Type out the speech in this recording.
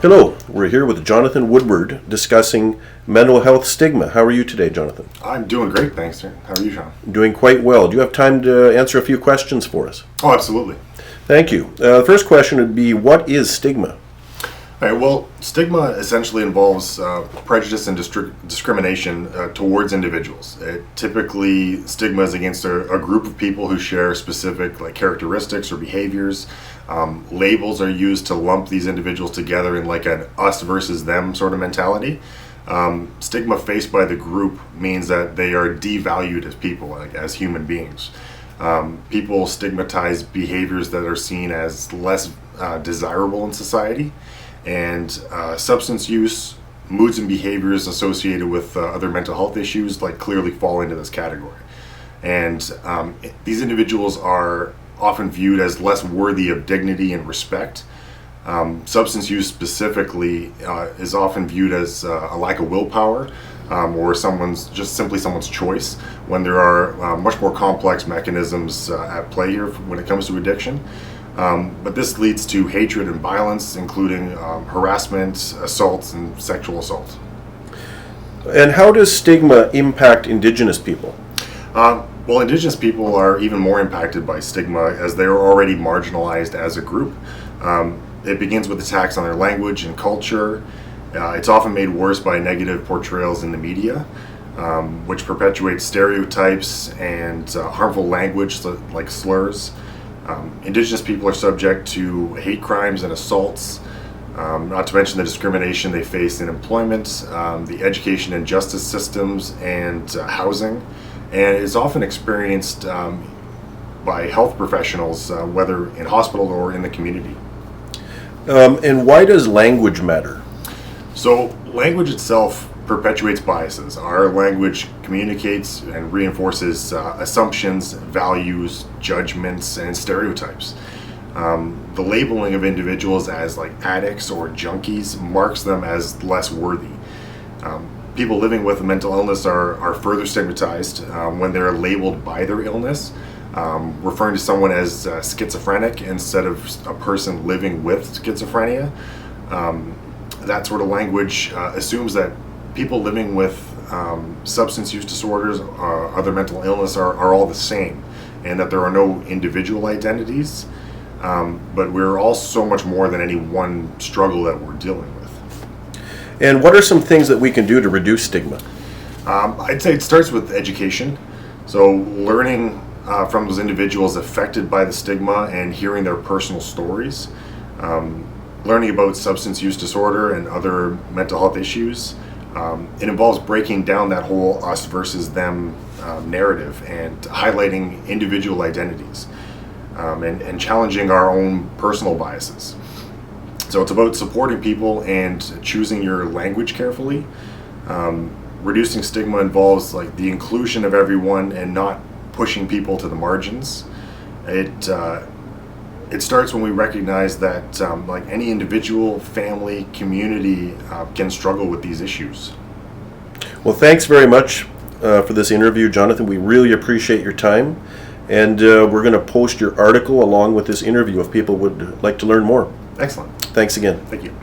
Hello, we're here with Jonathan Woodward discussing mental health stigma. How are you today, Jonathan? I'm doing great, thanks, sir. How are you, Sean? Doing quite well. Do you have time to answer a few questions for us? Oh, absolutely. Thank you. The first question would be, what is stigma? All right, well, stigma essentially involves prejudice and discrimination towards individuals. Typically, stigma is against a group of people who share specific characteristics or behaviors. Labels are used to lump these individuals together in like an us versus them sort of mentality. Stigma faced by the group means that they are devalued as people, like as human beings. People stigmatize behaviors that are seen as less desirable in society, and substance use, moods and behaviors associated with other mental health issues clearly fall into this category. And these individuals are often viewed as less worthy of dignity and respect. Substance use specifically is often viewed as a lack of willpower, or simply someone's choice, when there are much more complex mechanisms at play here when it comes to addiction. But this leads to hatred and violence, including harassment, assaults, and sexual assault. And how does stigma impact Indigenous people? Well, Indigenous people are even more impacted by stigma as they are already marginalized as a group. It begins with attacks on their language and culture. It's often made worse by negative portrayals in the media, which perpetuates stereotypes and harmful language like slurs. Indigenous people are subject to hate crimes and assaults, not to mention the discrimination they face in employment, the education and justice systems, and housing. And is often experienced by health professionals, whether in hospital or in the community. And why does language matter? So language itself perpetuates biases. Our language communicates and reinforces assumptions, values, judgments, and stereotypes. The labeling of individuals as addicts or junkies marks them as less worthy. People living with a mental illness are further stigmatized when they're labeled by their illness, referring to someone as schizophrenic instead of a person living with schizophrenia. That sort of language assumes that people living with substance use disorders or other mental illness are all the same, and that there are no individual identities, but we're all so much more than any one struggle that we're dealing with. And what are some things that we can do to reduce stigma? I'd say it starts with education. So learning from those individuals affected by the stigma and hearing their personal stories. Learning about substance use disorder and other mental health issues. It involves breaking down that whole us versus them narrative and highlighting individual identities, and challenging our own personal biases. So it's about supporting people and choosing your language carefully. Reducing stigma involves the inclusion of everyone and not pushing people to the margins. It starts when we recognize that any individual, family, community can struggle with these issues. Well, thanks very much for this interview, Jonathan. We really appreciate your time. And we're going to post your article along with this interview if people would like to learn more. Excellent. Thanks again. Thank you.